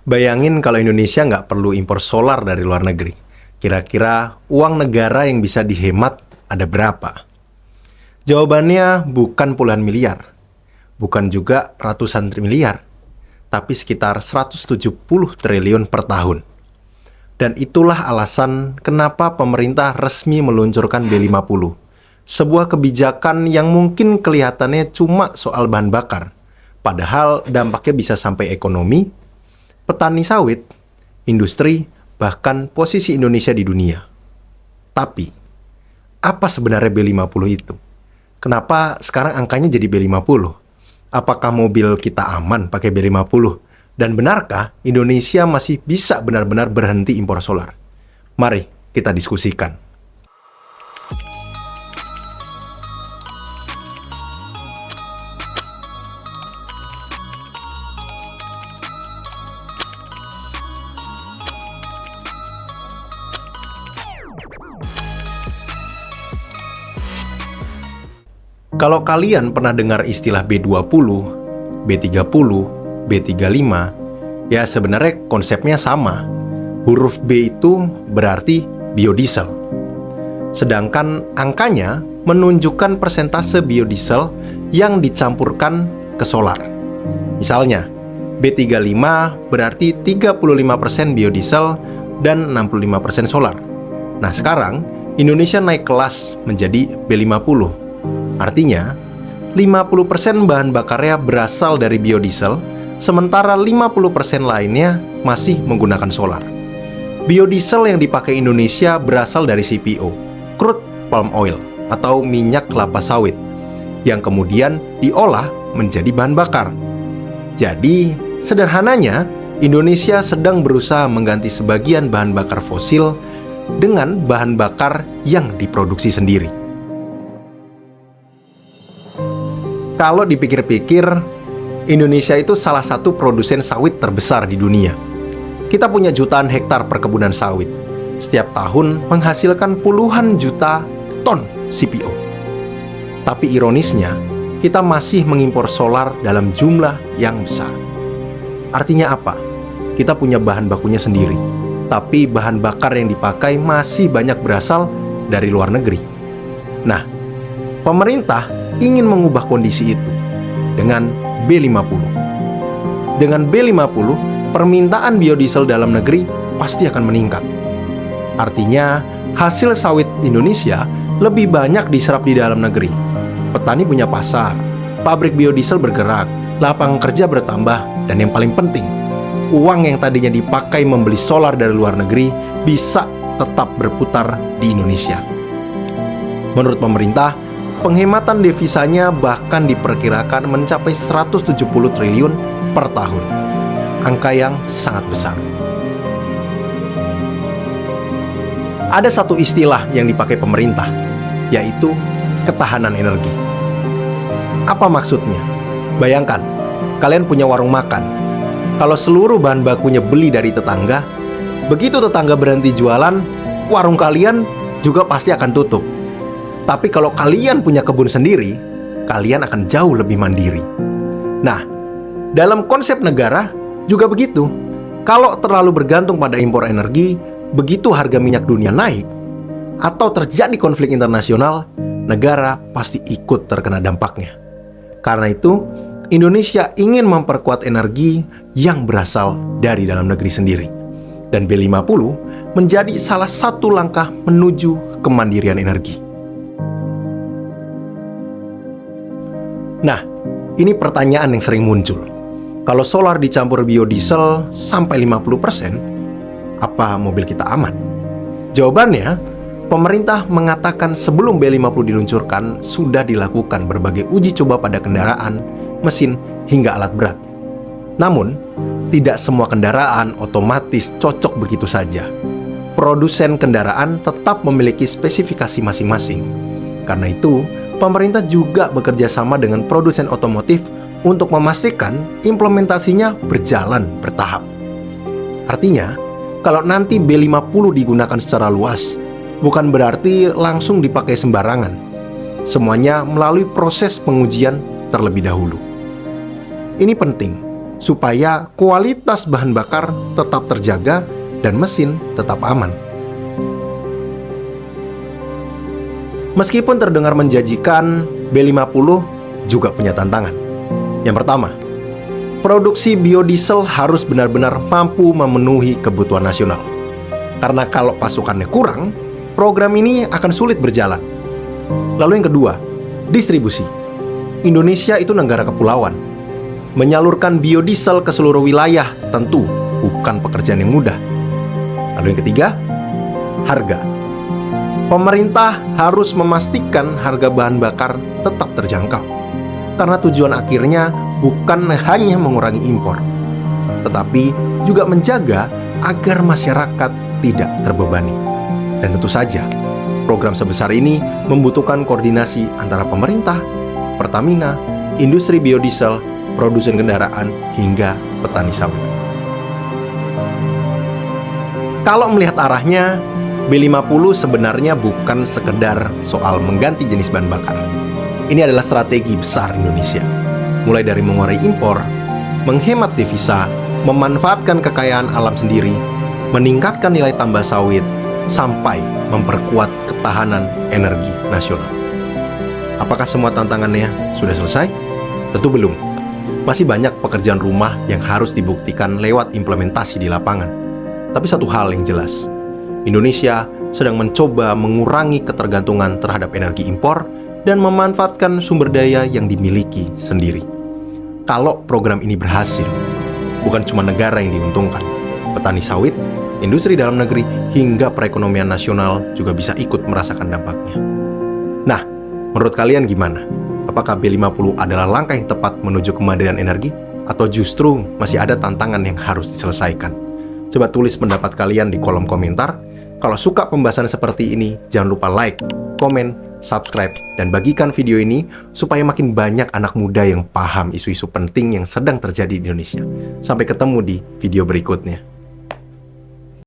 Bayangin kalau Indonesia nggak perlu impor solar dari luar negeri. Kira-kira uang negara yang bisa dihemat ada berapa? Jawabannya bukan puluhan miliar, bukan juga ratusan miliar, tapi sekitar 170 triliun per tahun. Dan itulah alasan kenapa pemerintah resmi meluncurkan B50, sebuah kebijakan yang mungkin kelihatannya cuma soal bahan bakar, padahal dampaknya bisa sampai ekonomi, petani sawit, industri, bahkan posisi Indonesia di dunia. Tapi, apa sebenarnya B50 itu? Kenapa sekarang angkanya jadi B50? Apakah mobil kita aman pakai B50? Dan benarkah Indonesia masih bisa benar-benar berhenti impor solar? Mari kita diskusikan. Kalau kalian pernah dengar istilah B20, B30, B35, ya sebenarnya konsepnya sama. Huruf B itu berarti biodiesel. Sedangkan angkanya menunjukkan persentase biodiesel yang dicampurkan ke solar. Misalnya, B35 berarti 35% biodiesel dan 65% solar. Nah sekarang, Indonesia naik kelas menjadi B50. Artinya, 50% bahan bakarnya berasal dari biodiesel, sementara 50% lainnya masih menggunakan solar. Biodiesel yang dipakai Indonesia berasal dari CPO, crude palm oil, atau minyak kelapa sawit, yang kemudian diolah menjadi bahan bakar. Jadi, sederhananya, Indonesia sedang berusaha mengganti sebagian bahan bakar fosil dengan bahan bakar yang diproduksi sendiri. Kalau dipikir-pikir, Indonesia itu salah satu produsen sawit terbesar di dunia. Kita punya jutaan hektar perkebunan sawit. Setiap tahun menghasilkan puluhan juta ton CPO. Tapi ironisnya, kita masih mengimpor solar dalam jumlah yang besar. Artinya apa? Kita punya bahan bakunya sendiri, tapi bahan bakar yang dipakai masih banyak berasal dari luar negeri. Nah, pemerintah ingin mengubah kondisi itu dengan B50. Dengan B50, permintaan biodiesel dalam negeri pasti akan meningkat. Artinya, hasil sawit Indonesia lebih banyak diserap di dalam negeri. Petani punya pasar, pabrik biodiesel bergerak, lapangan kerja bertambah, dan yang paling penting, uang yang tadinya dipakai membeli solar dari luar negeri bisa tetap berputar di Indonesia. Menurut pemerintah, penghematan devisanya bahkan diperkirakan mencapai 170 triliun per tahun. Angka yang sangat besar. Ada satu istilah yang dipakai pemerintah, yaitu ketahanan energi. Apa maksudnya? Bayangkan, kalian punya warung makan. Kalau seluruh bahan bakunya beli dari tetangga, begitu tetangga berhenti jualan, warung kalian juga pasti akan tutup. Tapi kalau kalian punya kebun sendiri, kalian akan jauh lebih mandiri. Nah, dalam konsep negara juga begitu. Kalau terlalu bergantung pada impor energi, begitu harga minyak dunia naik atau terjadi konflik internasional, negara pasti ikut terkena dampaknya. Karena itu, Indonesia ingin memperkuat energi yang berasal dari dalam negeri sendiri. Dan B50 menjadi salah satu langkah menuju kemandirian energi. Nah, ini pertanyaan yang sering muncul. Kalau solar dicampur biodiesel sampai 50%, apa mobil kita aman? Jawabannya, pemerintah mengatakan sebelum B50 diluncurkan, sudah dilakukan berbagai uji coba pada kendaraan, mesin, hingga alat berat. Namun, tidak semua kendaraan otomatis cocok begitu saja. Produsen kendaraan tetap memiliki spesifikasi masing-masing. Karena itu, pemerintah juga bekerja sama dengan produsen otomotif untuk memastikan implementasinya berjalan bertahap. Artinya, kalau nanti B50 digunakan secara luas, bukan berarti langsung dipakai sembarangan. Semuanya melalui proses pengujian terlebih dahulu. Ini penting, supaya kualitas bahan bakar tetap terjaga dan mesin tetap aman. Meskipun terdengar menjanjikan, B50 juga punya tantangan. Yang pertama, produksi biodiesel harus benar-benar mampu memenuhi kebutuhan nasional. Karena kalau pasukannya kurang, program ini akan sulit berjalan. Lalu yang kedua, distribusi. Indonesia itu negara kepulauan. Menyalurkan biodiesel ke seluruh wilayah tentu bukan pekerjaan yang mudah. Lalu yang ketiga, harga. Pemerintah harus memastikan harga bahan bakar tetap terjangkau. Karena tujuan akhirnya bukan hanya mengurangi impor, tetapi juga menjaga agar masyarakat tidak terbebani. Dan tentu saja, program sebesar ini membutuhkan koordinasi antara pemerintah, Pertamina, industri biodiesel, produsen kendaraan, hingga petani sawit. Kalau melihat arahnya, B50 sebenarnya bukan sekedar soal mengganti jenis bahan bakar. Ini adalah strategi besar Indonesia. Mulai dari mengurangi impor, menghemat devisa, memanfaatkan kekayaan alam sendiri, meningkatkan nilai tambah sawit, sampai memperkuat ketahanan energi nasional. Apakah semua tantangannya sudah selesai? Tentu belum. Masih banyak pekerjaan rumah yang harus dibuktikan lewat implementasi di lapangan. Tapi satu hal yang jelas, Indonesia sedang mencoba mengurangi ketergantungan terhadap energi impor dan memanfaatkan sumber daya yang dimiliki sendiri. Kalau program ini berhasil, bukan cuma negara yang diuntungkan, petani sawit, industri dalam negeri, hingga perekonomian nasional juga bisa ikut merasakan dampaknya. Nah, menurut kalian gimana? Apakah B50 adalah langkah yang tepat menuju kemandirian energi? Atau justru masih ada tantangan yang harus diselesaikan? Coba tulis pendapat kalian di kolom komentar. Kalau suka pembahasan seperti ini, jangan lupa like, komen, subscribe, dan bagikan video ini supaya makin banyak anak muda yang paham isu-isu penting yang sedang terjadi di Indonesia. Sampai ketemu di video berikutnya.